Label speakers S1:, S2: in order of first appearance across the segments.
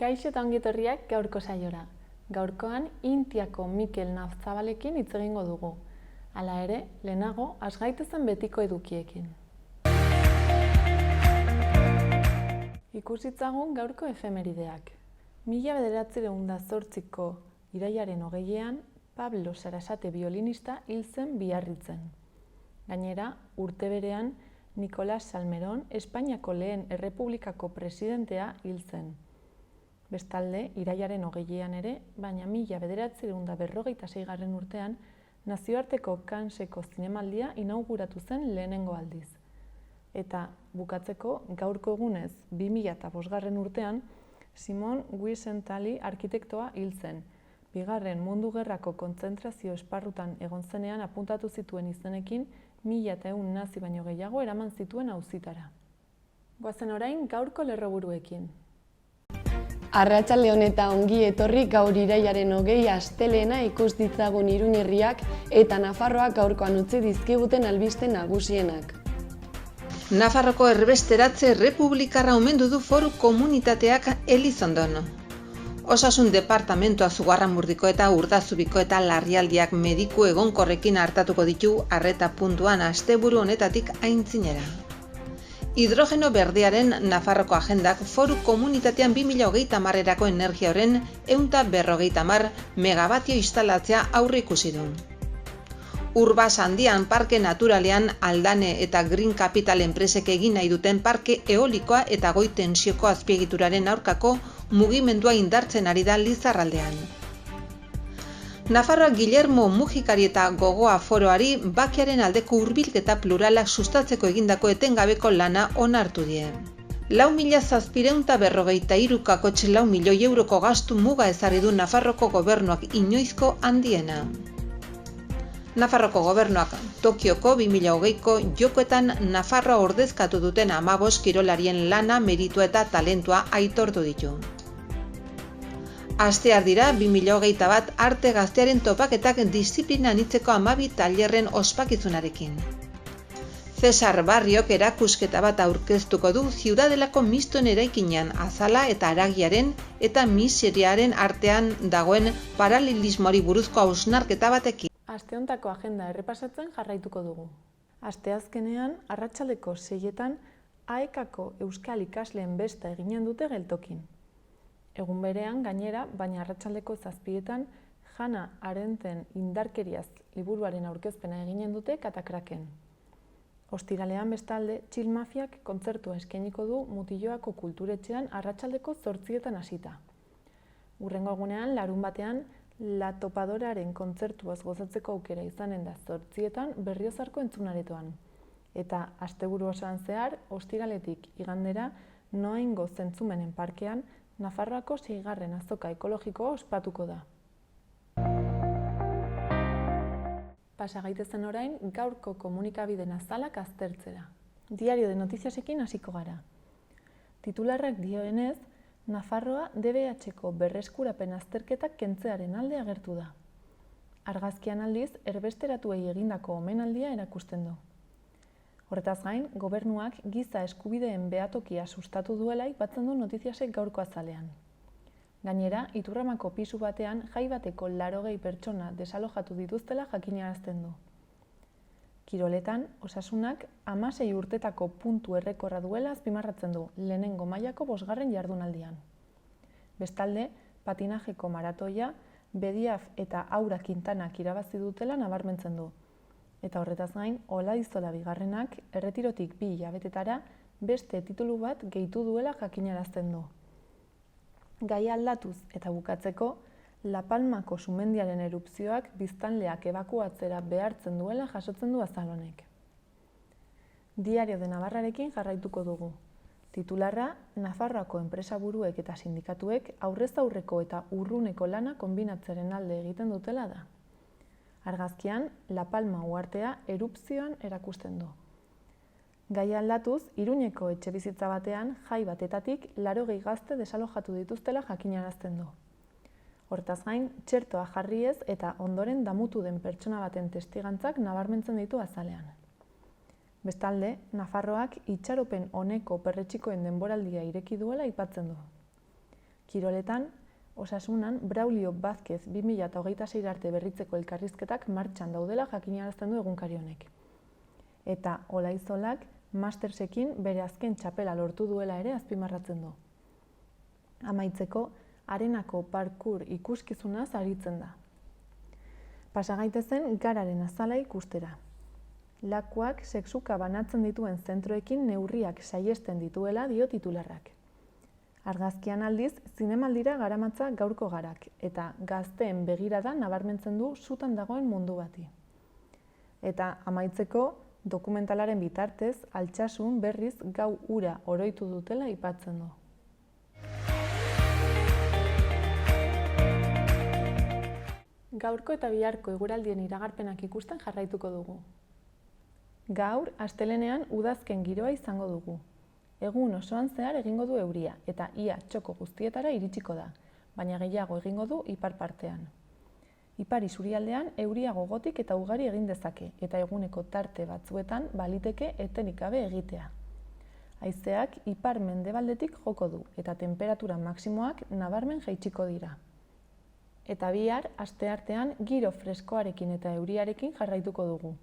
S1: Kaixo eta ongi etorriak gaurko saiora. Gaurkoan Intiako Mikel Nafzabalekin hitz egingo dugu. Hala ere, lehenago has gaitezen betiko edukiekin. Ikusitzagun gaurko efemerideak. 1908ko irailaren 20ean Pablo Sarasate biolinista hil zen Biarritzen. Gainera, urte berean Nicolás Salmerón Espainiako lehen errepublikako presidentea hil zen. Bestalde, irailaren 20ean ere, baina 1956 urtean, nazioarteko Canneseko zinemaldia inauguratu zen lehenengo aldiz. Eta, bukatzeko, gaurko egunez 2005 urtean, Simon Wiesenthal arkitektoa hil zen. Bigarren Mundu Gerrako kontzentrazio esparrutan egon zenean apuntatu zituen izenekin 1100 nazi baino gehiago eraman zituen auzitara. Goazen orain gaurko lerroburuekin.
S2: Arratsalde on eta ongi etorri gaur irailaren 20 astelehena ikus ditzagun Irun herriak eta Nafarroak gaurkoan utzi dizkiguten albiste nagusienak.
S3: Nafarroko erbesteratze republikarra omendu du foru komunitateak Elizondon. Osasun departamentoa Zugarramurdiko eta Urdazubiko eta larrialdiak mediku egonkorrekin hartatuko ditu arreta puntuan asteburu honetatik aintzinera. Hidrogeno berdearen Nafarroko agendak foru komunitatean 2030erako energia horren 150 megabatio instalatzea aurreikusi du. Urbas handian parke naturalean Aldane eta Green Capital enpresek egin nahi duten parke eolikoa eta goi tensioko azpiegituraren aurkako mugimendua indartzen ari da Lizarraldean. Nafarroa Guillermo Mujikari eta Gogoa Foroari bakearen aldeko hurbilketa plurala sustatzeko egindako etengabeko lana onartu die. 4.753,4 milioi euroko gastu muga ezarri du Nafarroko gobernuak inoizko handiena. Nafarroko gobernuak Tokioko 2020ko jokoetan Nafarroa ordezkatu duten 15 kirolarien lana, meritua eta talentua aitortu ditu. Astear dira 2021 arte gaztearen topaketak diziplina anitzeko 12 tailerren ospakizunarekin. Cesar Barriok erakusketa bat aurkeztuko du Ziudadelako Miston eraikinean azala eta haragiaren eta miseriaren artean dagoen paralelismoari buruzko hausnarketa batekin.
S1: Asteontako agenda errepasatzen jarraituko dugu. Asteazkenean, arratsaldeko 6etan AEKako euskal ikasleen besta eginen dute geltokin. Egun berean, gainera, baina arratsaldeko 7etan, Hannah Arendten indarkeriaz liburuaren aurkezpena eginen dute Katakraken. Ostiralean bestalde, Chill Mafiak kontzertua eskainiko du Mutiloako kulturetxean arratsaldeko 8etan hasita. Hurrengo egunean, larunbatean, La Topadoraren kontzertuaz gozatzeko aukera izanen da 8etan Berriozarko entzunaretoan. Eta asteburu osoan zehar, ostiraletik igandera, Noaingo Zentzumenen parkean, Nafarroako 6. azoka ekologikoa ospatuko da. Pasa gaitezen orain gaurko komunikabideen azalak aztertzera. Diario de Notiziasekin hasiko gara. Titularrak dioenez, Nafarroa DBH-ko berreskurapen azterketak kentzearen alde agertu da. Argazkian aldiz, erbesteratuei egindako omenaldia erakusten du. Horretaz gain, gobernuak giza eskubideen behatokia sustatu duela aipatzen du Notiziasek gaurko azalean. Gainera, Iturramako pisu batean jai bateko 80 pertsona desalojatu dituztela jakinarazten du. Kiroletan, Osasunak 16 urtetako puntu errekorra duela azpimarratzen du lehenengo mailako 5. jardunaldian. Bestalde, patinajeko maratoia, Bediaf eta Aura Quintanak irabazi dutela nabarmentzen du. Eta horretaz gain, Olaizola bigarrenak erretirotik 2 hilabetetara beste titulu bat gehitu duela jakinarazten du. Gaia aldatuz eta bukatzeko, La Palmako sumendiaren erupzioak biztanleak ebakuatzera behartzen duela jasotzen du azal honek. Diario de Navarrarekin jarraituko dugu. Titularra, Nafarroako enpresaburuek eta sindikatuek aurrez aurreko eta urruneko lana konbinatzearen alde egiten dutela da. Argazkian, La Palma uhartea erupzioan erakusten du. Gaia aldatuz, Iruñeko etxebizitza batean jai batetatik 80 gazte desalojatu dituztela jakinarazten du. Hortaz gain, txertoa jarriez eta ondoren damutu den pertsona baten testigantzak nabarmentzen ditu azalean. Bestalde, Nafarroak itxaropen oneko perretxikoen denboraldia ireki duela aipatzen du. Kiroletan, osasunan Braulio Vázquez 2026 arte berritzeko elkarrizketak martxan daudela jakinarazten du egunkari honek. Eta Olaizolak Mastersekin bere azken txapela lortu duela ere azpimarratzen du. Amaitzeko, arenako parkour ikuskizunaz aritzen da. Pasa gaitezen gararen azala ikustera. Lakuak sexuka banatzen dituen zentroekin neurriak saihesten dituela dio titularrak. Argazkian aldiz, zinemaldira garamatza gaurko garak, eta gazteen begirada nabarmentzen du sutan dagoen mundu bati. Eta amaitzeko, dokumentalaren bitartez, Altsasun berriz gau ura oroitu dutela aipatzen du. Gaurko eta biharko eguraldien iragarpenak ikusten jarraituko dugu. Gaur, astelehenean udazken giroa izango dugu. Egun osoan zehar egingo du euria eta ia txoko guztietara iritsiko da, baina gehiago egingo du ipar partean. Ipar isurialdean euria gogotik eta ugari egin dezake eta eguneko tarte batzuetan baliteke etenik gabe egitea. Haizeak ipar mendebaldetik joko du eta temperatura maksimoak nabarmen jaitsiko dira. Eta bihar, asteartean giro freskoarekin eta euriarekin jarraituko dugu.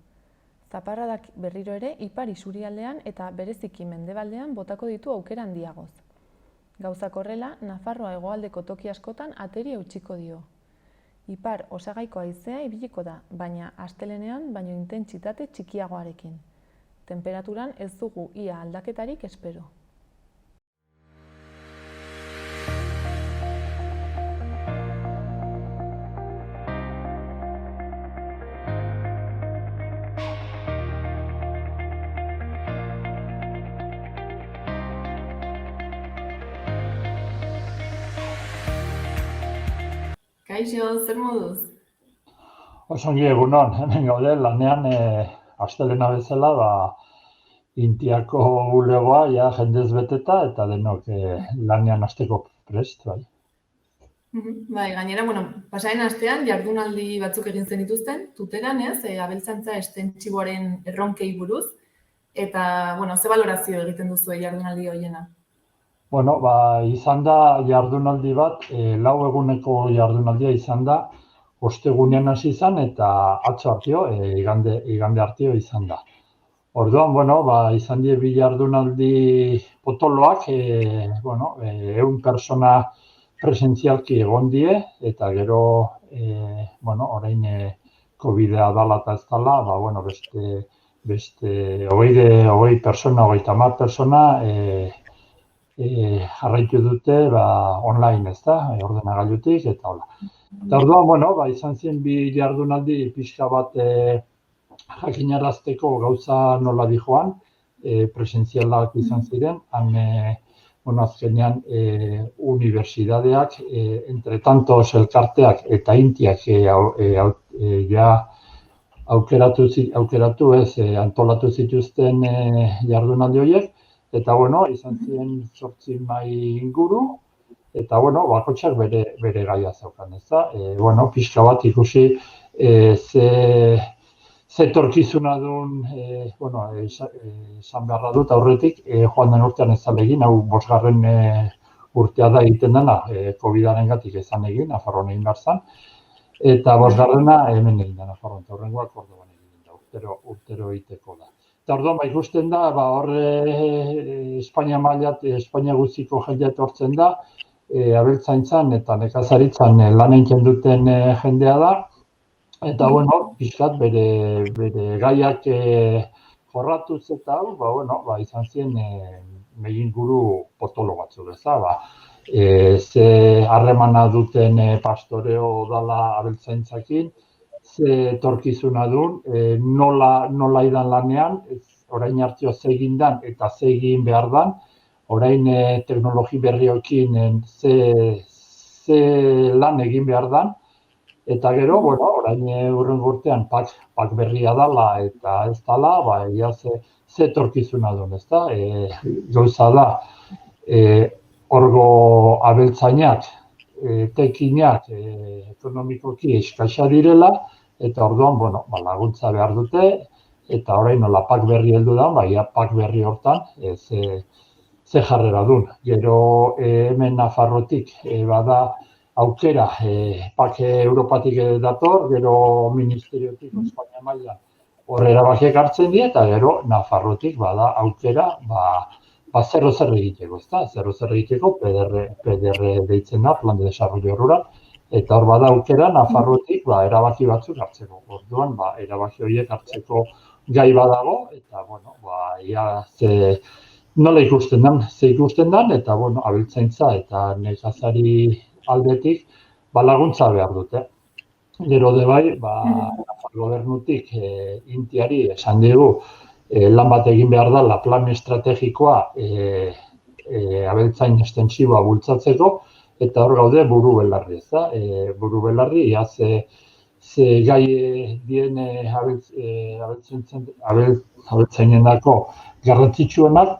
S1: Zaparradak berriro ere ipar isurialdean eta bereziki mendebaldean botako ditu aukera handiagoz. Gauzak horrela, Nafarroa hegoaldeko toki askotan ateri eutsiko dio. Ipar osagaiko haizea ibiliko da, baina astelehenean baino intentsitate txikiagoarekin. Temperaturan ez dugu ia aldaketarik espero. Kaixo, zer moduz?
S4: Osongi egunon, hemen gaude, lanean astelena bezala, Intiako bulegoa ja jendez beteta eta denok lanean hasteko prest, bai.
S1: Bai, gainera, pasaren astean jardunaldi batzuk egin zenituzten, tuteran ez, abeltzaintza estentxiboaren erronkei buruz, eta, ze balorazio egiten duzu jardunaldi horiena?
S4: Izan da jardunaldi bat, 4 eguneko jardunaldia izan da, ostegunean hasi izan eta atzo arteo, igande arteo izan da. Orduan, izan die bi jardunaldi potoloak, 100 persona presentzialki egon die, eta gero, orain COVID-a dala eta ez dala, beste 20 persona, 30 persona, jarraitu dute online, ez da, ordenagailutik eta hola. Eta orduan, izan zen bi jardunaldi pixka bat jakinarazteko gauza nola dijoan, presentzialak izan ziren, azkenean unibertsitateak, entre tantos elkarteak eta Intiak aukeratu antolatu zituzten jardunaldi horiek, eta izan ziren 8 mahai inguru, eta bakotxak bere gaia zeukan, ez da? Pixka bat ikusi ze etorkizuna duen, esan beharra dut aurretik, joan den urtean ez egin, hau 5. urtea da egiten dena, COVID-aren gatik ezan egin, Nafarroan egin behar zan, eta 5. hemen egin da Nafarroan, eta horrengoak Kordoban egin da, urtero egiteko da. Eta orduan, ikusten da, Espainia mailat, Espainia guztiko jendea etortzen da, abeltzaintzan eta nekazaritzan lan egiten duten jendea da, eta, pixkat bere gaiak jorratuz eta hau, izan ziren meginguru potolo batzuk, ez da, ze harremana duten pastoreo dala abeltzaintzakin, ze etorkizuna duen, nola idan lanean, orain hartzio ze egin dan eta ze egin behar dan, orain teknologi berriokin ze lan egin behar dan, eta gero, orain hurrengo urtean pak berria dala eta ez dala, ze etorkizuna duen, ez da? Gauza da, orgo abeltzainak, tekinak, ekonomikoki eskaxa direla, eta orduan, laguntza behar dute, eta orain nola pak berri heldu da, pak berri hortan, ze ze jarrera duen. Gero hemen Nafarrotik bada aukera, pake Europatik dator, gero ministeriotik Espainia mailan hor erabakiak hartzen die, eta gero Nafarrotik bada aukera, zero zer egiteko, ezta? Zero zer egiteko PDR deitzen da, Plan de Desarrollo Rural, eta hor bada aukera Nafarrotik erabaki batzuk hartzeko. Orduan, erabaki horiek hartzeko gai badago, eta, bueno, ia nola ikusten den, eta, bueno, abeltzaintza eta nekazari aldetik laguntza behar dute. Gero de bai, gobernutik Intiari esan digu lan bat egin behar dela plan estrategikoa abeltzain estentsiboa bultzatzeko, eta hor gaude buru belarri, ezta? Buru belarri, ia ze gai dien abeltzainendako garrantzitsuenak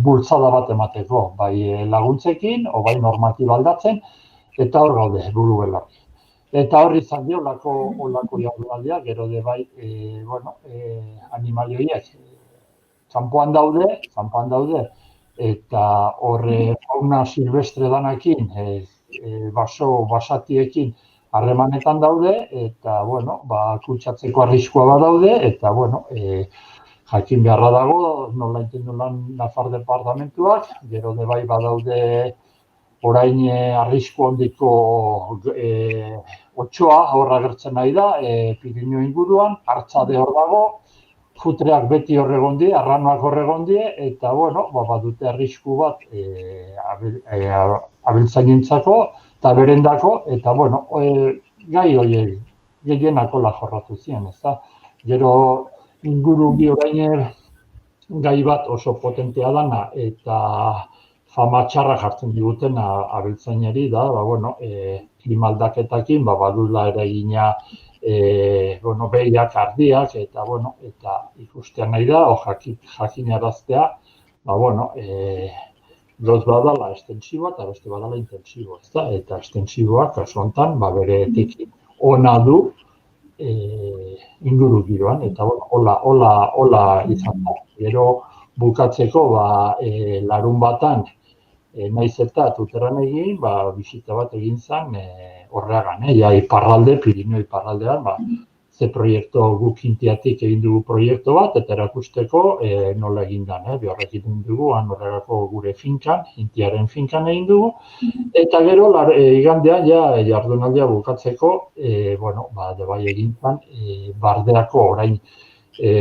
S4: bultzada bat emateko, bai laguntzekin, o bai normatiba aldatzen, eta hor gaude buru belarri. Eta hor izan dio, olako jardunaldia, gero de bai, animali horiek kanpoan daude, eta horre fauna silvestre danakin, basatiekin harremanetan daude, eta, kutsatzeko arriskua badaude, eta, jakin beharra dago, nola entendu lan Nafar departamentuak, gero de bai badaude orain arrisku handiko otsoa hor agertzen nahi da, Pirinio inguruan, hartzade hor dago, futreak beti hor egon die, arranoak hor egon die, eta, badute arrisku bat abeltzainentzako eta berendako, eta, gai horiek gehienako jorratu ziren, ezta? Gero inguru orain gai bat oso potentea dana, eta fama txarra jartzen digutena abeltzainari da, klima aldaketakin, badula eragina, behiak, ardiak, eta ikustean nahi da, jakinaraztea, gauz badala estentsiboa eta beste badala intentsiboa, ezta? Eta estentsiboak, kasu honetan, beretik ona du inguru giroan, eta hola izan da. Gero bukatzeko, larun batan, naiz eta tuteran egin, bisita bat egin zen horregan, iparralde, Pirinio iparraldean, ze proiektu guk Intiatik egin dugu proiektu bat, eta erakusteko nola egin den, horrek egin dugu, horregako gure finkan, Intiaren finkan egin dugu, eta gero, igandean, jardunaldia bukatzeko, bai egin zen, bardeako orain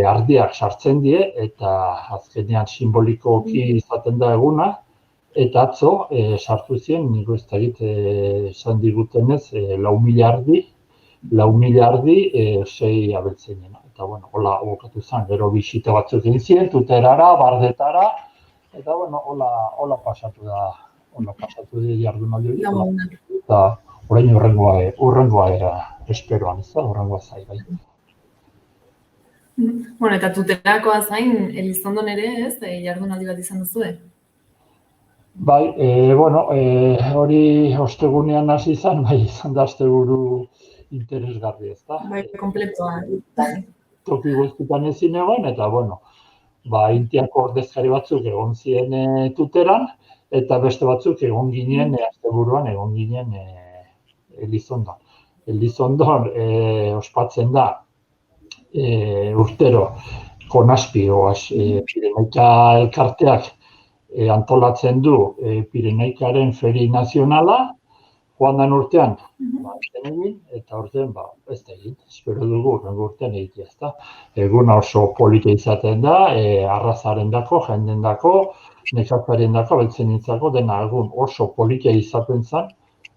S4: ardiak sartzen die, eta azkenean simbolikoki izaten da eguna, eta atzo sartu ziren, niko ez dakit esan digutenez, 4.000 ardi, 6 abeltzainena. Eta, hola bukatu zen, gero bisita batzuk egin ziren, tuterara, bardetara, eta, hola pasatu da jardunaldi hori. Eta, orain urrengoa era esperoan, ez da, urrengoa zai, bai.
S1: Eta tuterakoa zain, Elizondon ere, ez, jardunaldi bat izan duzue?
S4: Bai, hori ostegunean hasi izan, izan da asteburu interesgarri, ez da?
S1: Bai, kompletoa.
S4: Toki guztietan ezin egon, eta, Intiako ordezkari batzuk egon ziren tuteran, eta beste batzuk egon ginen, asteburuan egon ginen Elizondon. Elizondon ospatzen da urtero Konaspi, Pirenaika elkarteak antolatzen du Pirenaikaren feri nazionala, joan den urtean, egin, eta urtean, ez da egin, espero dugu, urtean egitea, ez da. Eguna oso polita izaten da, arrazaren dako, jenden dako, nekatzaren dako, abeltzainentzako, dena egun oso polita izaten zen,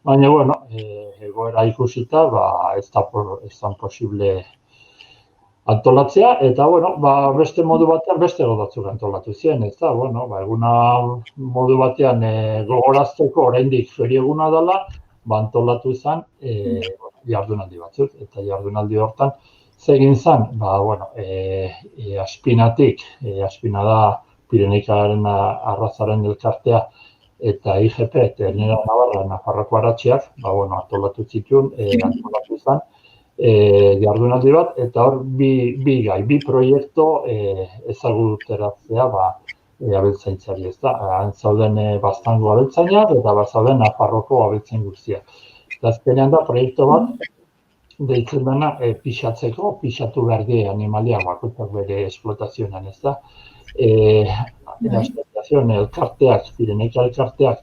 S4: baina, egoera ikusita, ez da posible antolatzea, eta, beste modu batean beste batzuk antolatu ziren, ez da, eguna modu batean gogorazteko oraindik feri eguna dela, antolatu zen jardunaldi batzuk, eta jardunaldi hortan zegin zen, Aspinatik, Aspina da Pirenaikaren arrazaren elkartea, eta IGP, Ternera Navarra, Nafarroko Aratxeak, antolatu zituen, antolatu zen, jardunaldi bat, eta hor bi proiektu ezaguteratzea abeltzaintzari, ez da. Han zauden Baztango abeltzainak eta bazauden Nafarroko abeltzain guztiak. Eta azkenean da proiektu bat deitzen dena pixatu behar die animalia bakoitzak bere esplotazioan, ez da. Elkarteak, Pireneika elkarteak,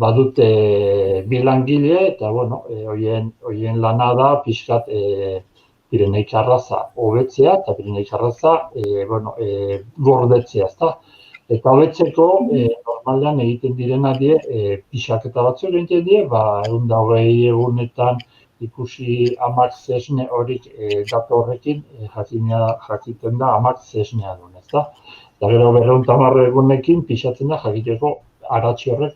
S4: badute bi langile eta, bueno, horien lana da pixkat Pireneika arraza hobetzea eta Pireneika arraza gordetzea, ez da. Eta hobetzeko normalean egiten direna die pixaketa batzuk egiten die, 120 egunetan ikusi amak zesne horik datu horrekin jakiten da amak zesnea duen, ez da. Eta gero 210 egunekin pixatzen da jakiteko aratsi horrek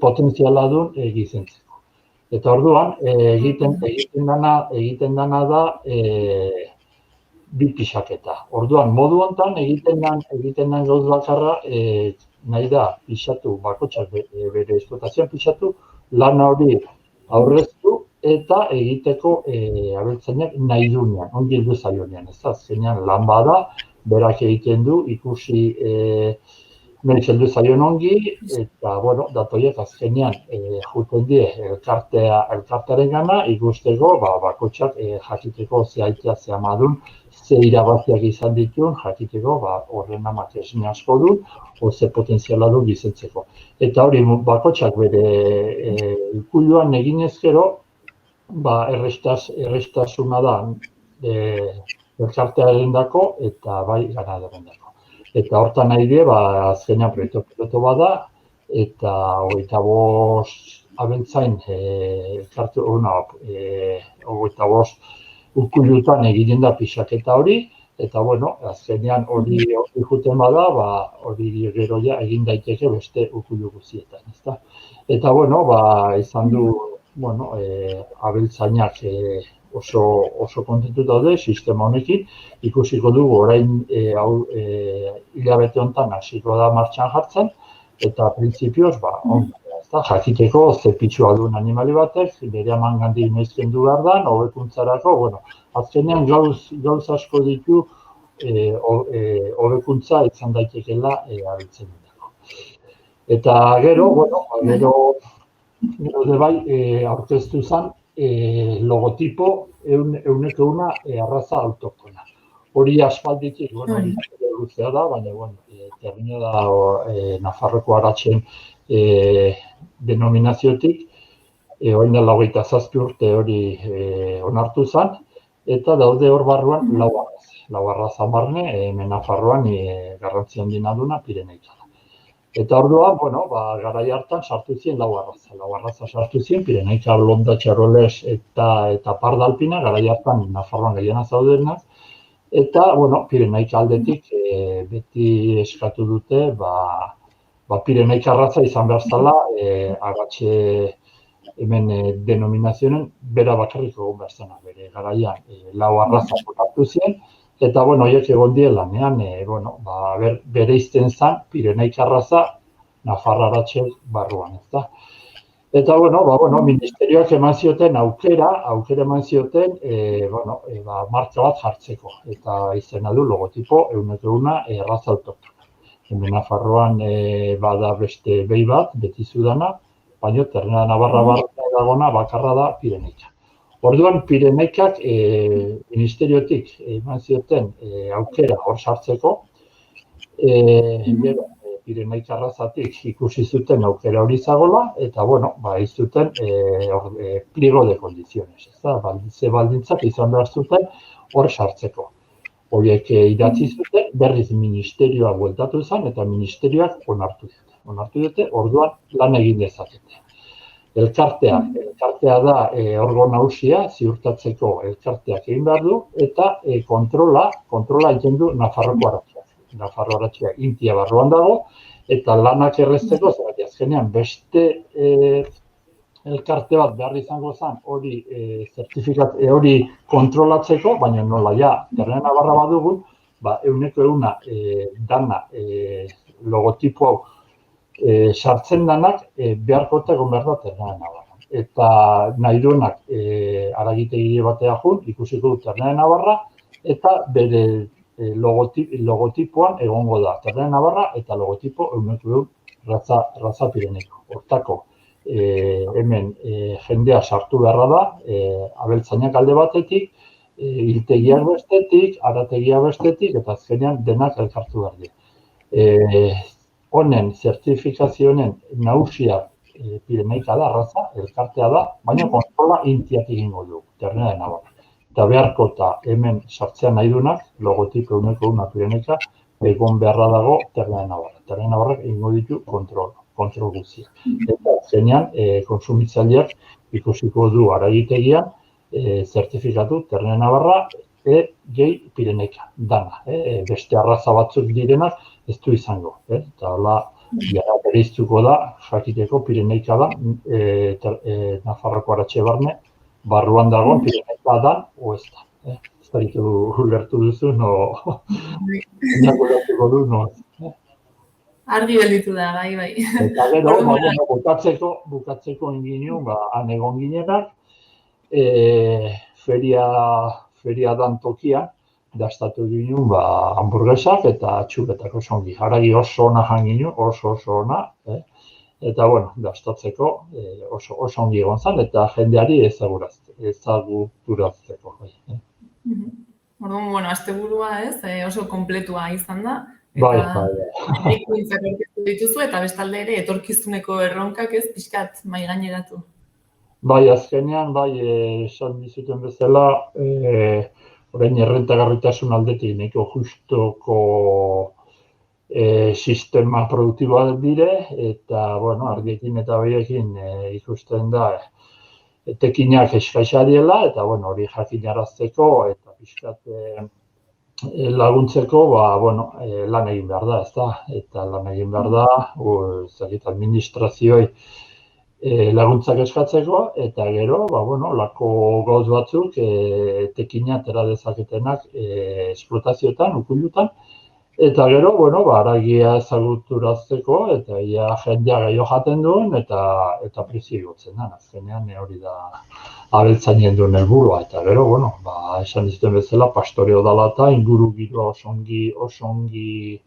S4: potentziala duen gizentzeko. Eta orduan egiten dana da bi pixaketa. Orduan modu hontan egiten den gauz bakarra nahi da pixatu bakoitzak bere esplotazioan pixatu, lana hori aurreztu eta egiteko abeltzainak nahi duenean, ongi heldu zaionean, ez da, azkenean lan bada, berak egiten du, ikusi noiz heldu zaion ongi, eta, bueno, datoiek azkenean juten die elkartearen gana, ikusteko, bakoitzak jakiteko ze aitea ze amadun, ze irabaziak izan dituen, jakiteko, horren amak esne asko du, ze potentziala du gizentzeko. Eta hori, bakoitzak bere ikuluan eginez gero, errestasuna da elkartearen dako eta bai ganaderen dako. Eta hortan nahi die, azkenean proiektu bada, eta 25 abeltzain, 25 ukulutan egiten da pixaketa hori, eta, bueno, azkenean hori juten bada, hori gero ja egin daiteke beste ukulu guztietan, ezta. Eta, bueno, izan du, bueno, abeltzainak oso kontentu daude sistema honekin, ikusiko dugu orain hilabete honetan hasiko da martxan jartzen, eta printzipioz, jakiteko ze pitxua duen animali batek, bere amangandik noiz kendu behar da, hobekuntzarako, bueno, azkenean gauz asko ditu hobekuntza izan daitekeela abeltzen dutako. Eta gero, gero bai aurkeztu zen logotipo euneko una arraza autoktona. Hori aspalditik, hori luzea da, baina, termina da Nafarroko aratsen denominaziotik, orain dela 27 urte hori onartu zen, eta daude hor barruan lau arraza barne, hemen Nafarroan garrantzi handina duna Pireneika da. Eta orduan, garai hartan sartu ziren lau arraza sartu ziren, Pireneika, Blonda, Txaroles eta Parda Alpina, garai hartan Nafarroan gehiena zaudenak, eta, Pireneika aldetik beti eskatu dute, Pireneika arraza izan behar zela, agatxe hemen denominazioen bera bakarrik egon behar zena, bere garaian lau arraza hartu ziren, eta, horiek egon die lanean, bere izten zen Pireneika arraza Nafarra aratxe barruan, ez da. Eta, ministerioak eman zioten aukera eman zioten, marka bat jartzeko, eta izena du logotipo euneko una arraza autoktona. Hemen Nafarroan bada beste behi bat, beti zudana, baina Ternera Navarra dagona bakarra da Pireneika. Orduan, Pireneikak ministeriotik eman zioten aukera hor sartzeko, Pireneika arrazatik ikusi zuten aukera hori zagola, eta, izuten pliego de kondiziones, ze baldintzak izan behar zuten hor sartzeko. Horiek idatzi zuten, berriz ministerioa bueltatu zen, eta ministerioak onartu dute, orduan lan egin dezakete. Elkartea da orgo nagusia, ziurtatzeko elkarteak egin behar du, eta kontrola egiten du Nafarroko aratxeak. Nafarro aratxea Intia barruan dago, eta lanak errezteko, zergatik azkenean beste elkarte bat behar izango zen hori kontrolatzeko, baina nola Ternera Navarra badugun, euneko euna dana logotipo hau sartzen danak beharko egon behar da Ternera Navarra. Eta nahi duenak haragitegile batea jun, ikusiko du Ternera Navarra, eta bere logotipoan egongo da Terrena Navarra eta logotipo 100% raza Pireneko. Hortako, hemen jendea sartu beharra da, abeltzainak alde batetik, hiltegiak bestetik, arategiak bestetik, eta azkenean denak elkartu behar dira. Honen, zertifikazioen nagusia Pireneika da, raza, elkartea da, baina kontrola intiak egingo du, Terrena Navarra. Eta beharko eta hemen sartzean nahi dunak, logotipo 100% Pireneika, egon beharra dago Terrena Navarra. Terrena Navarrak egingo ditu kontrol guztia. Eta zenean, konsumitzaileak ikusiko du aragitegian, zertifikatu Terrena Navarra, gehi Pireneika, dana. Beste arraza batzuk direnak ez du izango. Eta hola, bereiztuko da, jakiteko Pireneika da, Nafarroko Aratxe barne, barruan dagoen Pireneika da, o ez da. Ez da ditu ulertu duzu, ulertuko du,
S1: Argi gelditu da, bai.
S4: Eta gero, bukatzeko inginu, han egon ginenak, feria dan tokian, dastatu ginen hamburguesak eta txuletak oso ongi. Haragi oso ona janginu, oso ona, eta dastatzeko oso ongi egon zen, eta jendeari ezaguturatzeko.
S1: Orduan, asteburua oso kompletua izan da.
S4: Bai.
S1: Ikuntzak aurkeztu dituzu eta bestalde ere etorkizuneko erronkak ez pixkat mahai gaineratu.
S4: Bai, azkenean, esan dizuten bezala, orain errentagarritasun aldetik nahiko justoko sistema produktiboa dire, eta, argiekin eta behiekin ikusten da, etekinak eskaisa diela, eta, hori jakinarazteko, eta pixkat laguntzeko, lan egin behar da, ezta? Eta lan egin behar da, administrazioi laguntzak eskatzeko, eta gero, lako gauz batzuk, tekina atera dezaketenak esplotazioetan, ukuilutan, eta gero, haragia ezaguturatzeko, eta jendea gehiago jaten duen, eta prezio igotzen da. Azkenean hori da abeltzainen duen helburua, eta gero, esan dizuten bezala, pastoreo dela eta inguru giroa oso ongi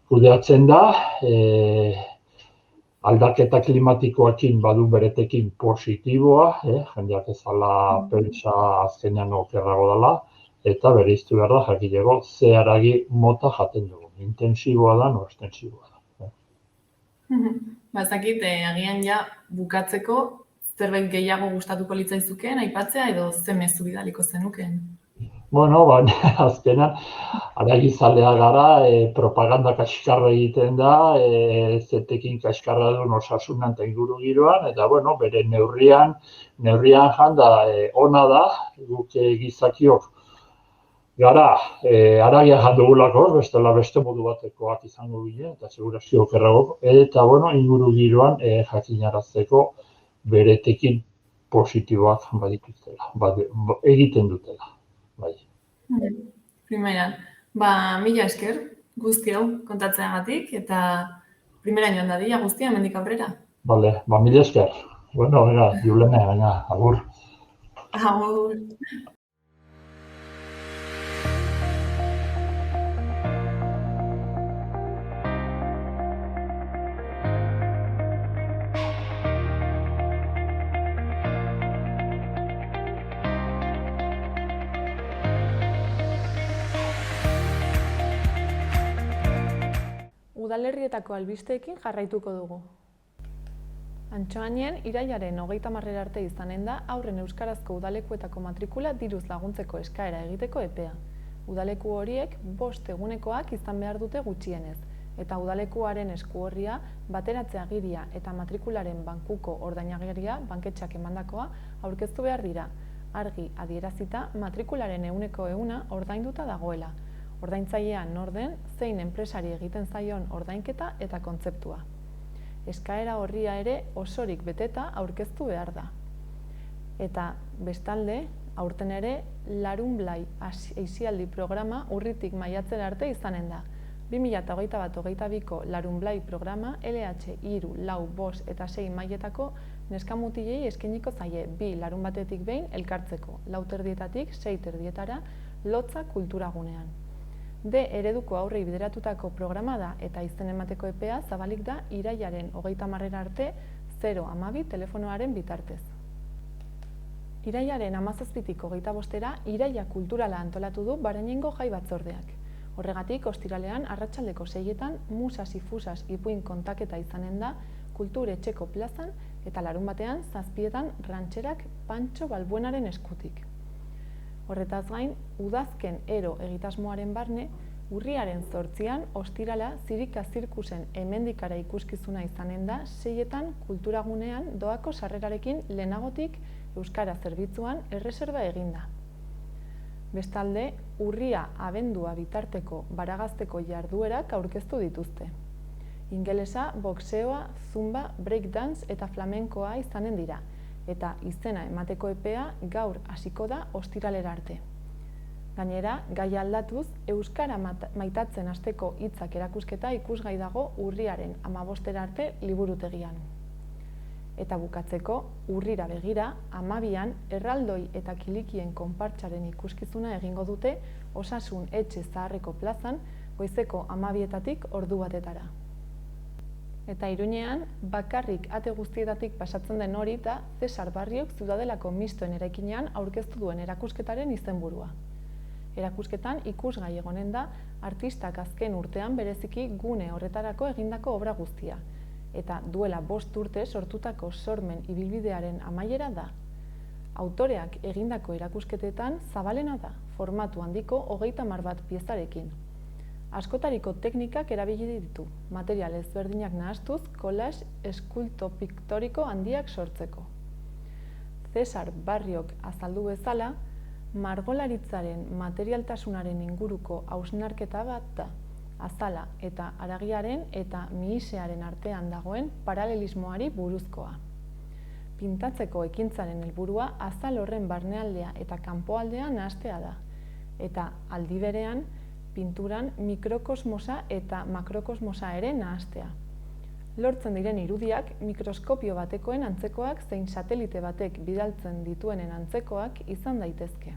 S4: kudeatzen da, aldaketa klimatikoekin badu beretekin positiboa, jendeak ezala pentsa azkenean okerrago dela, eta bereiztu behar da jakilego ze haragi mota jaten dugu. Intensiboa da, no estensiboa da.
S1: Bazakit, agian ja bukatzeko zerbait gehiago gustatuko litzaizukeen aipatzea edo ze mezu bidaliko zenukeen?
S4: Azkenan, haragizalea gara, propaganda kaskarra egiten da, zetekin kaskarra duen osasunan eta inguru giroan, eta bere neurrian janda ona da, guk gizakiok gara, haragia jandugulako, bestela beste modu batekoak izango ginen, eta segurazio okerrago, eta inguru giroan jakinarazteko beretekin positiboak badituztela, egiten dutela. Bai.
S1: Primeran, mila esker guzti hau kontatzeagatik eta primeran joan dadila guztia hemendik aurrera.
S4: Bale, mila esker. Julene, agur.
S1: Agur. Udalerrietako albisteekin jarraituko dugu. Antxoainen, irailaren 30 arte izanen da aurren euskarazko udalekuetako matrikula diruz laguntzeko eskaera egiteko epea. Udaleku horiek 5 egunekoak izan behar dute gutxienez, eta udalekuaren eskuorria, bateratze agiria eta matrikularen bankuko ordainagiria banketxeak emandakoa aurkeztu behar dira, argi adierazita matrikularen 100% ordainduta dagoela. Ordaintzailea nor den, zein enpresari egiten zaion ordainketa eta kontzeptua. Eskaera horria ere osorik beteta aurkeztu behar da. Eta bestalde, aurten ere, Larunblai aisialdi programa urritik maiatzera arte izanen da. 2021-22ko Larunblai programa LH 3, 4, 5 eta 6 mailetako neskamutilei eskainiko zaie 2 larunbatetik behin elkartzeko, 4:30 6:30 Lotza kulturagunean. D ereduko aurrei bideratutako programa da eta izen emateko epea zabalik da irailaren 30 arte 012 telefonoaren bitartez. Irailaren 17tik 25era iraila kulturala antolatu du Barainengo Jai Batzordeak. Horregatik, ostiralean arratsaldeko 6etan musas ifusas ipuin kontaketa izanen da Kultur Etxeko plazan eta larunbatean 7etan rantxerak Pantxo Balbuenaren eskutik. Horretaz gain, udazken ero egitasmoaren barne, urriaren 8an ostirala Zirika Zirkusen hemendikara ikuskizuna izanen da 6etan kulturagunean doako sarrerarekin lehenagotik euskara zerbitzuan erreserba eginda. Bestalde, urria abendua bitarteko baragazteko jarduerak aurkeztu dituzte. Ingelesa, boxeoa, zumba, breakdance eta flamenkoa izanen dira, eta izena emateko epea gaur hasiko da ostiralera arte. Gainera, gai aldatuz, euskara maitatzen hasteko hitzak erakusketa ikusgai dago urriaren 15 arte liburutegian. Eta bukatzeko, urrira begira, 12an erraldoi eta kilikien konpartsaren ikuskizuna egingo dute Osasun Etxe Zaharreko plazan goizeko 12etatik ordu batetara. Eta Iruñean, bakarrik ate guztietatik pasatzen den hori da Cesar Barriok Ziudadelako mistoen eraikinean aurkeztu duen erakusketaren izenburua. Erakusketan ikusgai egonen da artistak azken urtean bereziki gune horretarako egindako obra guztia, eta duela 5 urte sortutako sormen ibilbidearen amaiera da. Autoreak egindako erakusketetan zabalena da, formatu handiko 30 bat piezarekin. Askotariko teknikak erabili ditu, material ezberdinak nahastuz, collage eskulto-piktoriko handiak sortzeko. Cesar Barriok azaldu bezala, margolaritzaren materialtasunaren inguruko hausnarketa bat da, azala eta haragiaren eta mihisearen artean dagoen paralelismoari buruzkoa. Pintatzeko ekintzaren helburua azal horren barnealdea eta kanpoaldea nahastea da, eta aldi berean pinturan mikrokosmosa eta makrokosmosa ere nahastea. Lortzen diren irudiak mikroskopio batekoen antzekoak zein satelite batek bidaltzen dituenen antzekoak izan daitezke.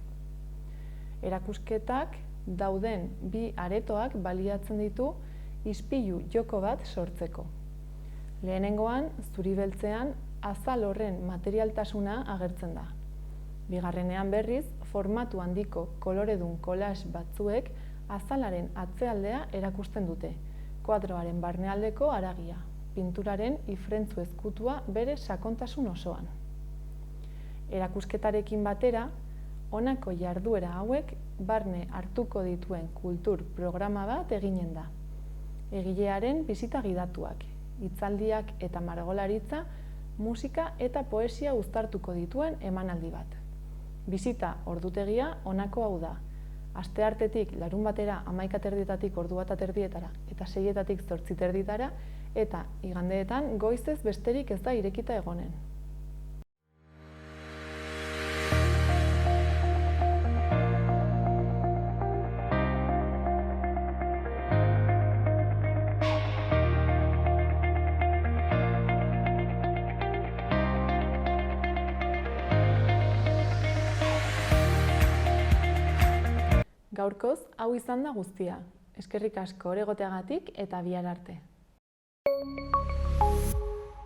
S1: Erakusketak dauden bi aretoak baliatzen ditu ispilu joko bat sortzeko. Lehenengoan, zuri beltzean, azal horren materialtasuna agertzen da. Bigarrenean berriz, formatu handiko koloredun collage batzuek azalaren atzealdea erakusten dute, koadroaren barnealdeko haragia, pinturaren ifrentzu ezkutua bere sakontasun osoan. Erakusketarekin batera, honako jarduera hauek barne hartuko dituen kultur programa bat eginen da. Egilearen bisita gidatuak, hitzaldiak eta margolaritza, musika eta poesia uztartuko dituen emanaldi bat. Bisita ordutegia honako hau da. Asteartetik larunbatera 11:30 ordu 1:30 eta 6:00 8:30 eta igandeetan goizez besterik ez da irekita egonen. Gaurkoz, hau izan da guztia. Eskerrik asko oregoteagatik eta bihar arte.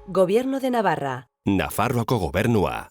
S5: Gobierno de Navarra.
S6: Nafarroako gobernua.